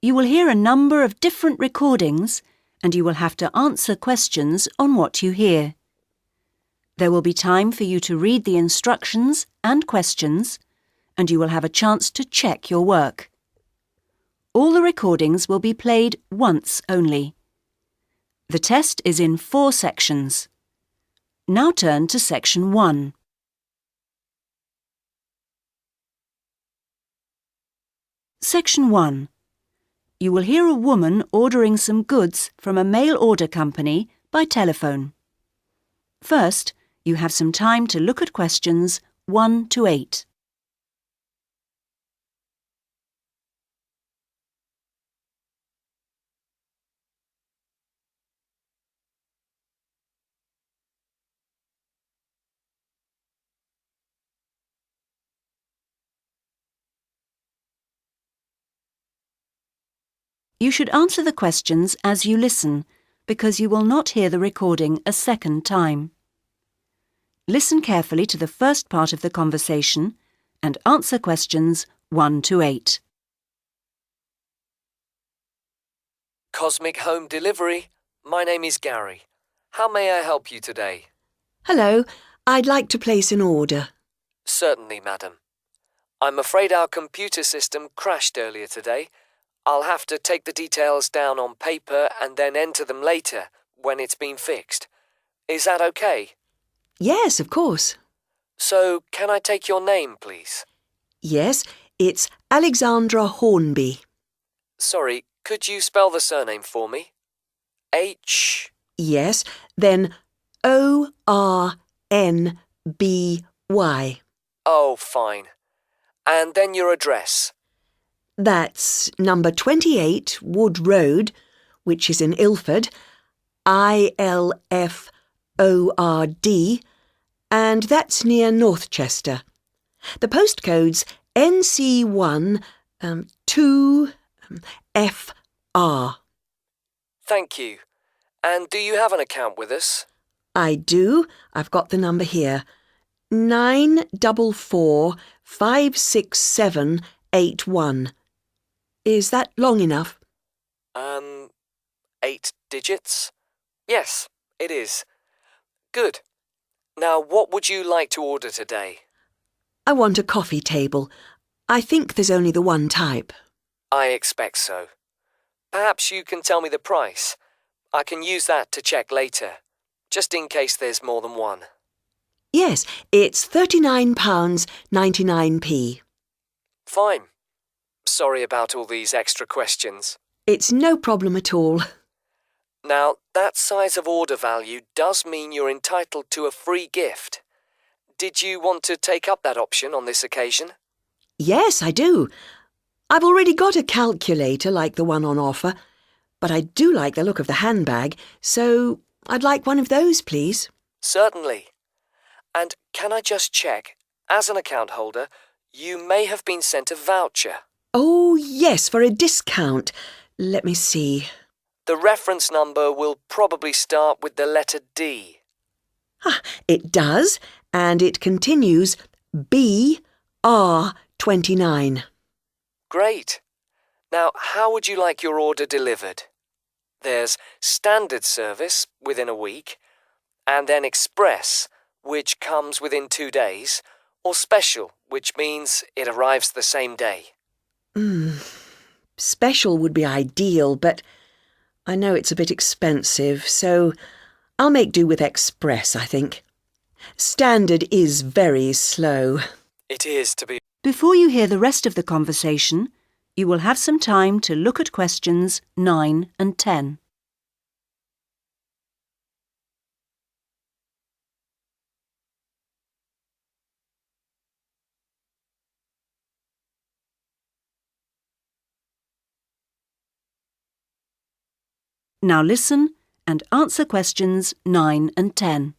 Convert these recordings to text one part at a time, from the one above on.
You will hear a number of different recordings and you will have to answer questions on what you hear. There will be time for you to read the instructions and questions, and you will have a chance to check your work. All the recordings will be played once only. The test is in 4 sections. Now turn to Section 1. Section 1. You will hear a woman ordering some goods from a mail order company by telephone. First, you have some time to look at questions 1 to 8. You should answer the questions as you listen, because you will not hear the recording a second time. Listen carefully to the first part of the conversation and answer questions 1 to 8. Cosmic Home Delivery. My name is Gary. How may I help you today? Hello, I'd like to place an order. Certainly, madam. I'm afraid our computer system crashed earlier today. I'll have to take the details down on paper and then enter them later when it's been fixed. Is that okay? Yes, of course. So, can I take your name, please? Yes, it's Alexandra Hornby. Sorry, could you spell the surname for me? H... Yes, then O-R-N-B-Y. Oh, fine. And then your address. That's number 28 Wood Road, which is in Ilford, I-L-F-O-R-D, and that's near Northchester. The postcode's NC1 2FR. Thank you. And do you have an account with us? I do. I've got the number here. 944-56781. Is that long enough? 8 digits? Yes, it is. Good. Now, what would you like to order today? I want a coffee table. I think there's only the one type. I expect so. Perhaps you can tell me the price. I can use that to check later, just in case there's more than one. Yes, it's £39.99p. Fine. Sorry about all these extra questions. It's no problem at all. Now, that size of order value does mean you're entitled to a free gift. Did you want to take up that option on this occasion? Yes, I do. I've already got a calculator like the one on offer, but I do like the look of the handbag, so I'd like one of those, please. Certainly. And can I just check, as an account holder, you may have been sent a voucher. Oh, yes, for a discount. Let me see. The reference number will probably start with the letter D. It does, and it continues BR29. Great. Now, how would you like your order delivered? There's standard service within a week, and then express, which comes within 2 days, or special, which means it arrives the same day. Special would be ideal, but I know it's a bit expensive, so I'll make do with express, I think. Standard is very slow. It is to be. Before you hear the rest of the conversation, you will have some time to look at questions 9 and 10. Now listen and answer questions 9 and 10.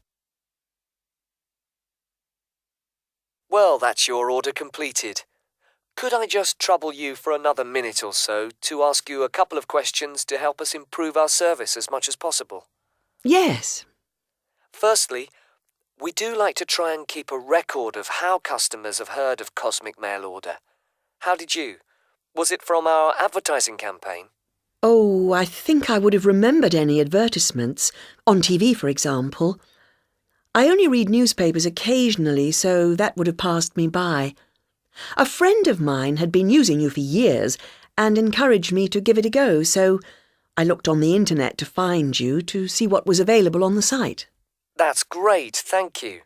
Well, that's your order completed. Could I just trouble you for another minute or so to ask you a couple of questions to help us improve our service as much as possible? Yes. Firstly, we do like to try and keep a record of how customers have heard of Cosmic Mail Order. How did you? Was it from our advertising campaign? Oh, I think I would have remembered any advertisements, on TV, for example. I only read newspapers occasionally, so that would have passed me by. A friend of mine had been using you for years and encouraged me to give it a go, so I looked on the internet to find you to see what was available on the site. That's great, thank you.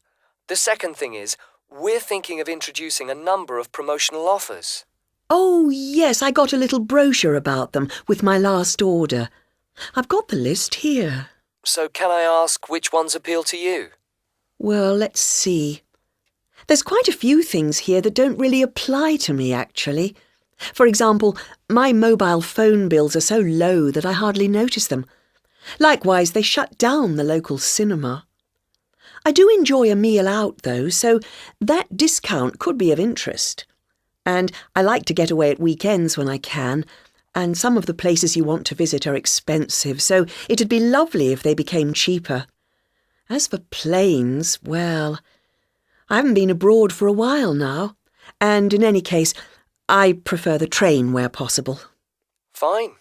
The second thing is, we're thinking of introducing a number of promotional offers. Oh, yes, I got a little brochure about them with my last order. I've got the list here. So can I ask which ones appeal to you? Well, let's see. There's quite a few things here that don't really apply to me, actually. For example, my mobile phone bills are so low that I hardly notice them. Likewise, they shut down the local cinema. I do enjoy a meal out, though, so that discount could be of interest. And I like to get away at weekends when I can, and some of the places you want to visit are expensive, so it'd be lovely if they became cheaper. As for planes, well, I haven't been abroad for a while now, and in any case, I prefer the train where possible. Fine.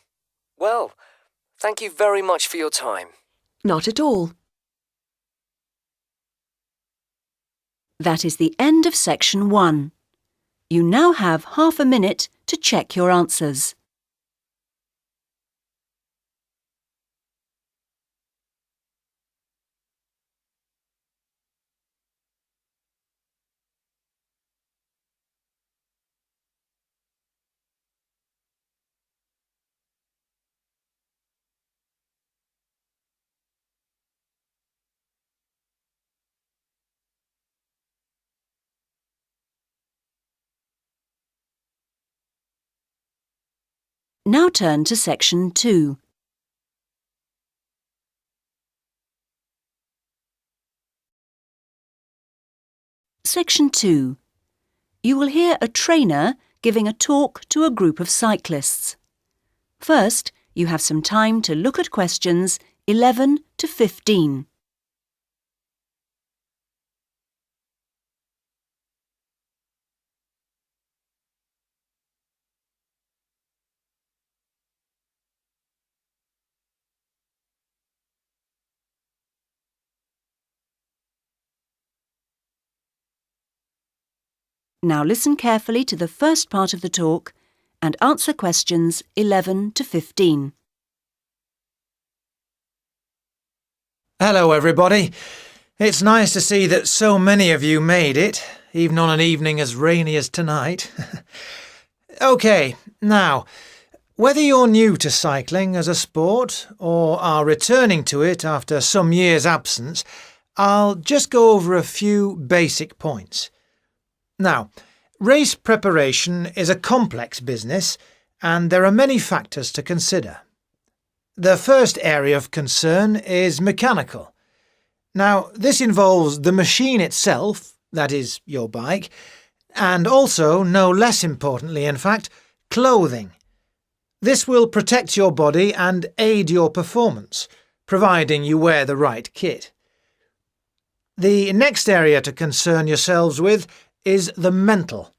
Well, thank you very much for your time. Not at all. That is the end of section 1. You now have half a minute to check your answers. Now turn to section 2. Section 2. You will hear a trainer giving a talk to a group of cyclists. First, you have some time to look at questions 11 to 15. Now listen carefully to the first part of the talk and answer questions 11 to 15. Hello, everybody. It's nice to see that so many of you made it, even on an evening as rainy as tonight. OK, now, whether you're new to cycling as a sport or are returning to it after some years' absence, I'll just go over a few basic points. Now, race preparation is a complex business, and there are many factors to consider. The first area of concern is mechanical. Now, this involves the machine itself, that is, your bike, and also, no less importantly in fact, clothing. This will protect your body and aid your performance, providing you wear the right kit. The next area to concern yourselves with is the mental.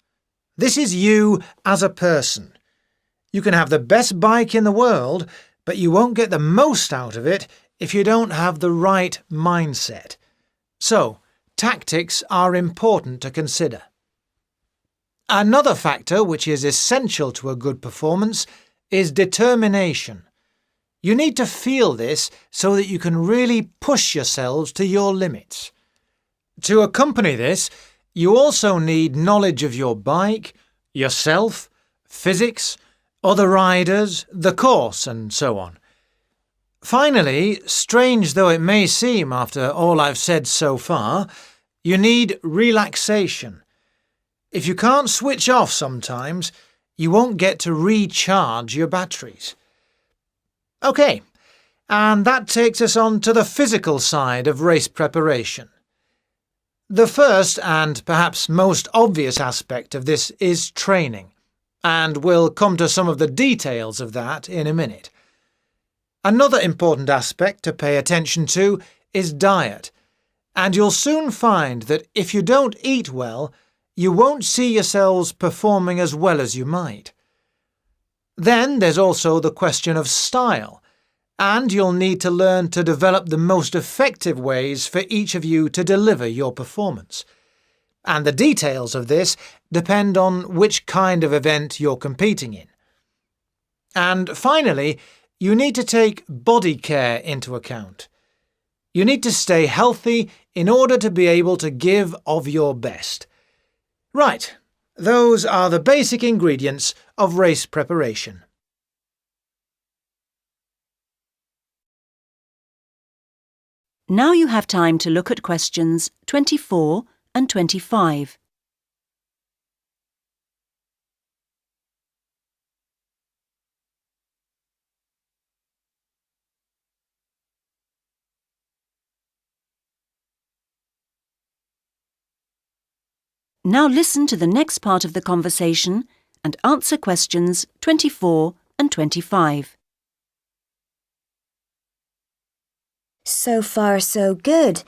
This is you as a person. You can have the best bike in the world, but you won't get the most out of it if you don't have the right mindset. So, tactics are important to consider. Another factor which is essential to a good performance is determination. You need to feel this so that you can really push yourselves to your limits. To accompany this, you also need knowledge of your bike, yourself, physics, other riders, the course, and so on. Finally, strange though it may seem after all I've said so far, you need relaxation. If you can't switch off sometimes, you won't get to recharge your batteries. OK, and that takes us on to the physical side of race preparation. The first and perhaps most obvious aspect of this is training, and we'll come to some of the details of that in a minute. Another important aspect to pay attention to is diet, and you'll soon find that if you don't eat well, you won't see yourselves performing as well as you might. Then there's also the question of style, and you'll need to learn to develop the most effective ways for each of you to deliver your performance. And the details of this depend on which kind of event you're competing in. And finally, you need to take body care into account. You need to stay healthy in order to be able to give of your best. Right, those are the basic ingredients of race preparation. Now you have time to look at questions 24 and 25. Now listen to the next part of the conversation and answer questions 24 and 25. So far, so good.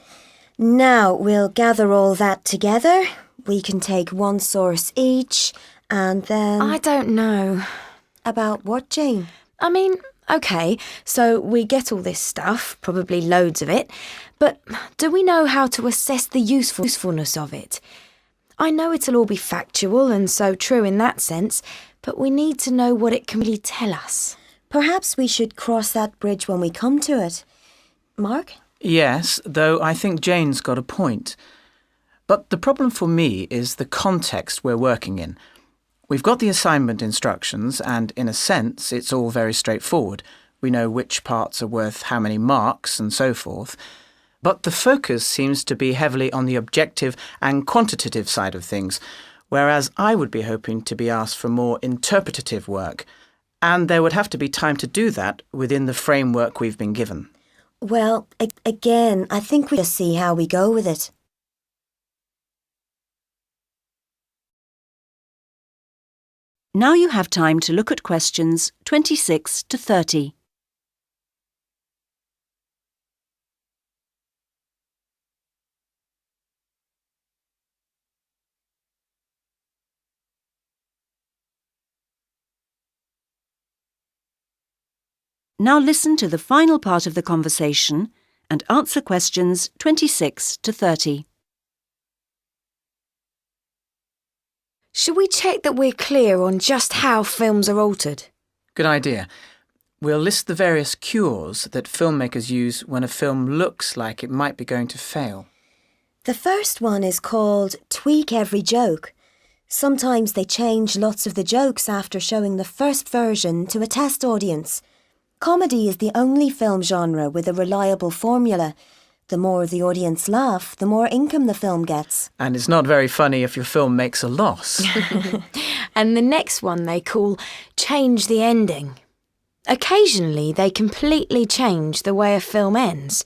Now we'll gather all that together. We can take one source each, and then... I don't know. About what, Jane? I mean, OK, so we get all this stuff, probably loads of it, but do we know how to assess the usefulness of it? I know it'll all be factual and so true in that sense, but we need to know what it can really tell us. Perhaps we should cross that bridge when we come to it. Mark? Yes, though I think Jane's got a point. But the problem for me is the context we're working in. We've got the assignment instructions and, in a sense, it's all very straightforward. We know which parts are worth how many marks and so forth. But the focus seems to be heavily on the objective and quantitative side of things, whereas I would be hoping to be asked for more interpretative work. And there would have to be time to do that within the framework we've been given. Well, again, I think we'll just see how we go with it. Now you have time to look at questions 26 to 30. Now listen to the final part of the conversation and answer questions 26 to 30. Should we check that we're clear on just how films are altered? Good idea. We'll list the various cures that filmmakers use when a film looks like it might be going to fail. The first one is called Tweak Every Joke. Sometimes they change lots of the jokes after showing the first version to a test audience. Comedy is the only film genre with a reliable formula. The more the audience laugh, the more income the film gets. And it's not very funny if your film makes a loss. And the next one they call Change the Ending. Occasionally they completely change the way a film ends.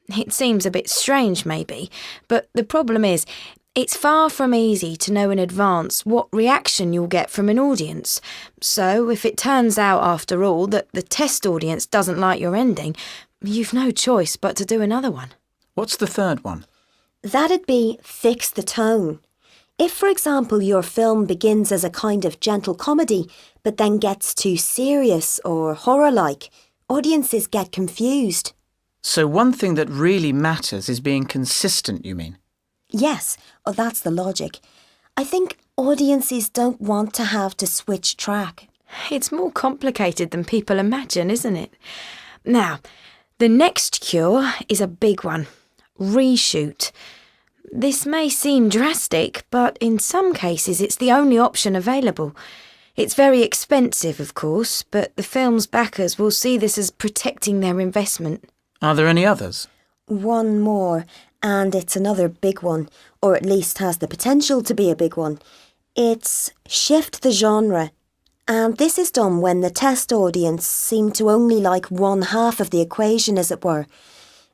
It seems a bit strange maybe, but the problem is it's far from easy to know in advance what reaction you'll get from an audience. So if it turns out after all that the test audience doesn't like your ending, you've no choice but to do another one. What's the third one? That'd be fix the tone. If, for example, your film begins as a kind of gentle comedy, but then gets too serious or horror-like, audiences get confused. So one thing that really matters is being consistent, you mean? Yes, that's the logic. I think audiences don't want to have to switch track. It's more complicated than people imagine, isn't it? Now, the next cure is a big one. Reshoot. This may seem drastic, but in some cases it's the only option available. It's very expensive, of course, but the film's backers will see this as protecting their investment. Are there any others? One more, and it's another big one, or at least has the potential to be a big one. It's shift the genre. And this is done when the test audience seem to only like one half of the equation, as it were.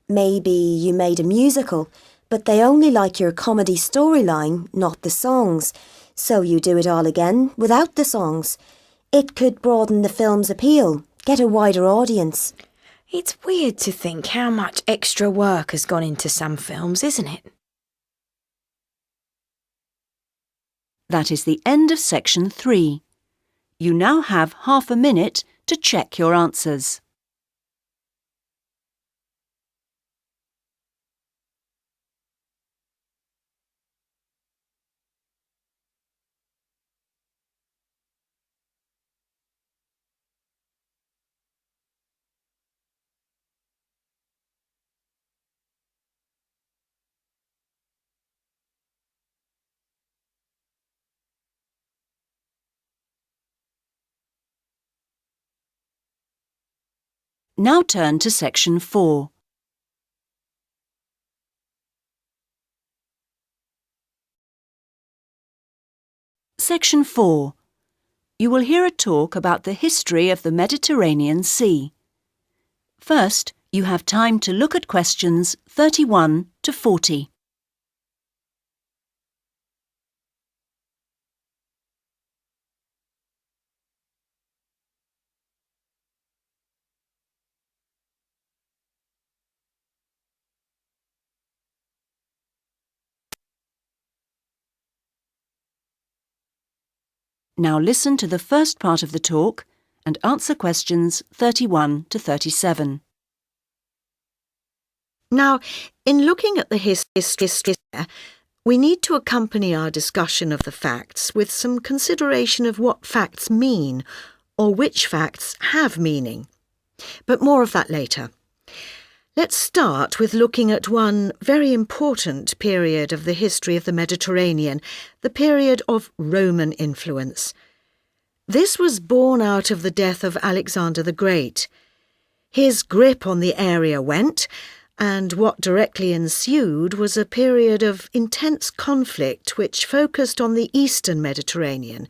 Maybe you made a musical, but they only like your comedy storyline, not the songs. So you do it all again, without the songs. It could broaden the film's appeal, get a wider audience. It's weird to think how much extra work has gone into some films, isn't it? That is the end of section 3. You now have half a minute to check your answers. Now turn to Section 4. Section 4. You will hear a talk about the history of the Mediterranean Sea. First, you have time to look at questions 31 to 40. Now listen to the first part of the talk and answer questions 31 to 37. Now, in looking at the history, we need to accompany our discussion of the facts with some consideration of what facts mean, or which facts have meaning. But more of that later. Let's start with looking at one very important period of the history of the Mediterranean, the period of Roman influence. This was born out of the death of Alexander the Great. His grip on the area went, and what directly ensued was a period of intense conflict which focused on the eastern Mediterranean,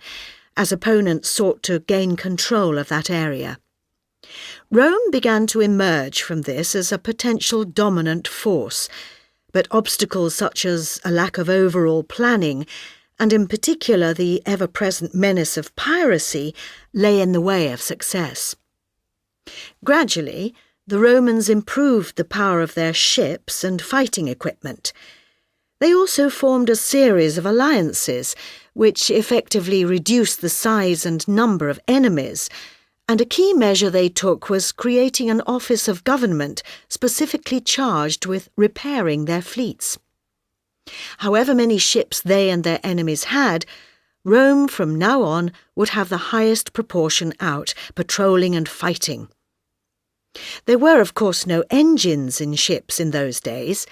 as opponents sought to gain control of that area. Rome began to emerge from this as a potential dominant force, but obstacles such as a lack of overall planning, and in particular the ever-present menace of piracy, lay in the way of success. Gradually, the Romans improved the power of their ships and fighting equipment. They also formed a series of alliances, which effectively reduced the size and number of enemies, and a key measure they took was creating an office of government specifically charged with repairing their fleets. However many ships they and their enemies had, Rome from now on would have the highest proportion out, patrolling and fighting. There were, of course, no engines in ships in those days,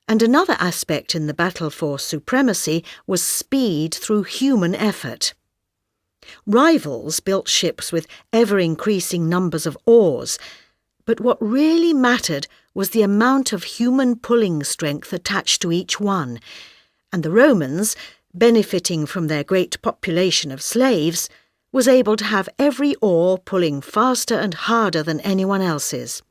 and another aspect in the battle for supremacy was speed through human effort. Rivals built ships with ever-increasing numbers of oars, but what really mattered was the amount of human pulling strength attached to each one, and the Romans, benefiting from their great population of slaves, was able to have every oar pulling faster and harder than anyone else's.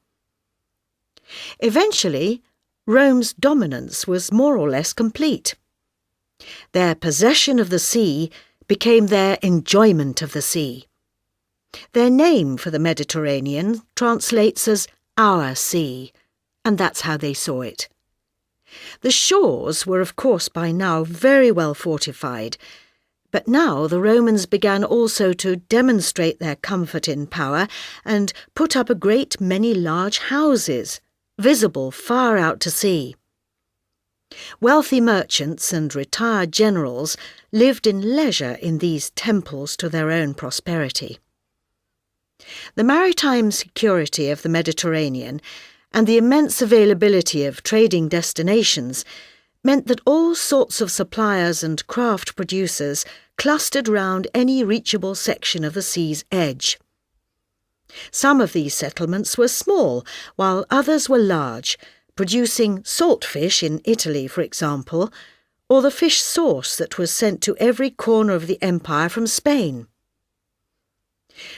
Eventually, Rome's dominance was more or less complete. Their possession of the sea became their enjoyment of the sea. Their name for the Mediterranean translates as our sea, and that's how they saw it. The shores were, of course, by now very well fortified, but now the Romans began also to demonstrate their comfort in power and put up a great many large houses, visible far out to sea. Wealthy merchants and retired generals lived in leisure in these temples to their own prosperity. The maritime security of the Mediterranean and the immense availability of trading destinations meant that all sorts of suppliers and craft producers clustered round any reachable section of the sea's edge. Some of these settlements were small, while others were large, producing salt fish in Italy, for example, or the fish sauce that was sent to every corner of the empire from Spain.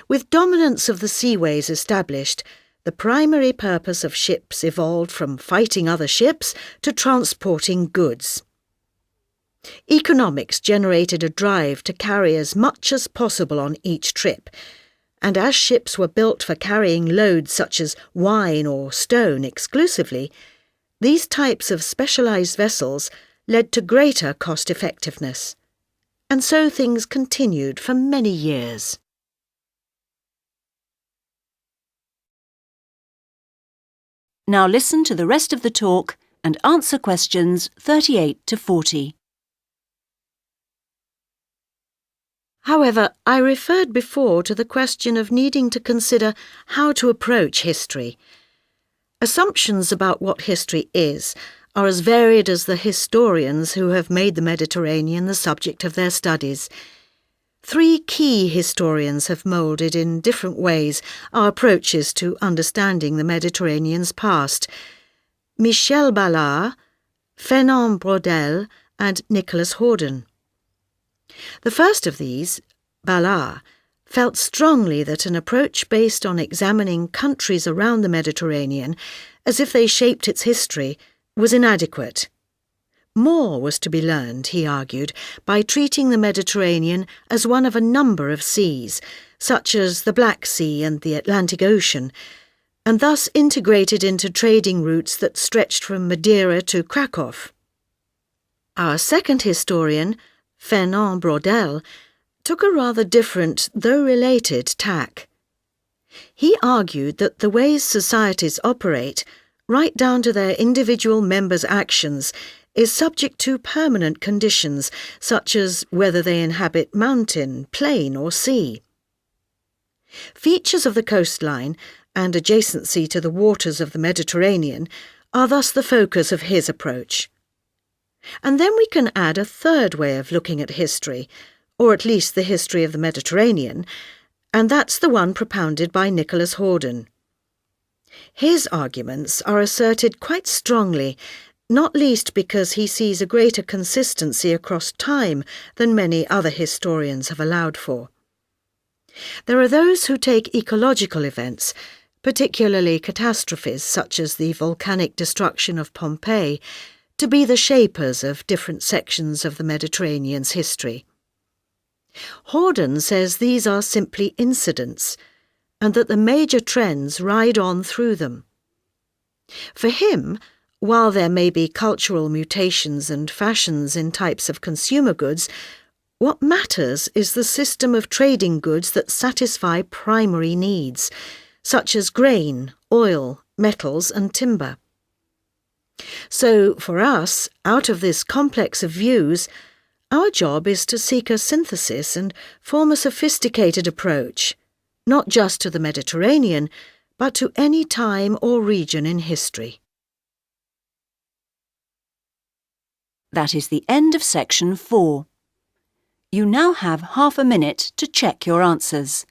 With dominance of the seaways established, the primary purpose of ships evolved from fighting other ships to transporting goods. Economics generated a drive to carry as much as possible on each trip, and as ships were built for carrying loads such as wine or stone exclusively, these types of specialised vessels led to greater cost-effectiveness. And so things continued for many years. Now listen to the rest of the talk and answer questions 38 to 40. However, I referred before to the question of needing to consider how to approach history. Assumptions about what history is are as varied as the historians who have made the Mediterranean the subject of their studies. 3 key historians have moulded in different ways our approaches to understanding the Mediterranean's past: Michel Ballard, Fernand Braudel and Nicholas Horden. The first of these, Ballard, felt strongly that an approach based on examining countries around the Mediterranean as if they shaped its history was inadequate. More was to be learned, he argued, by treating the Mediterranean as one of a number of seas, such as the Black Sea and the Atlantic Ocean, and thus integrated into trading routes that stretched from Madeira to Krakow. Our second historian, Fernand Braudel, took a rather different, though related, tack. He argued that the ways societies operate, right down to their individual members' actions, is subject to permanent conditions, such as whether they inhabit mountain, plain or sea. Features of the coastline and adjacency to the waters of the Mediterranean are thus the focus of his approach. And then we can add a third way of looking at history, or at least the history of the Mediterranean, and that's the one propounded by Nicholas Horden. His arguments are asserted quite strongly, not least because he sees a greater consistency across time than many other historians have allowed for. There are those who take ecological events, particularly catastrophes such as the volcanic destruction of Pompeii, to be the shapers of different sections of the Mediterranean's history. Horden says these are simply incidents, and that the major trends ride on through them. For him, while there may be cultural mutations and fashions in types of consumer goods, what matters is the system of trading goods that satisfy primary needs, such as grain, oil, metals and timber. So, for us, out of this complex of views, our job is to seek a synthesis and form a sophisticated approach, not just to the Mediterranean, but to any time or region in history. That is the end of section 4. You now have half a minute to check your answers.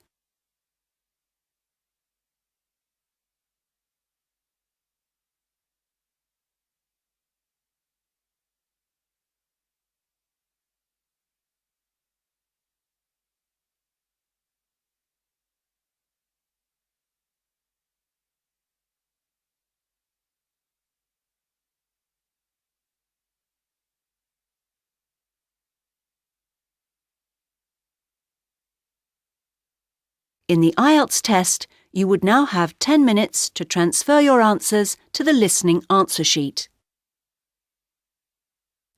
In the IELTS test, you would now have 10 minutes to transfer your answers to the listening answer sheet.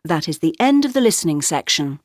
That is the end of the listening section.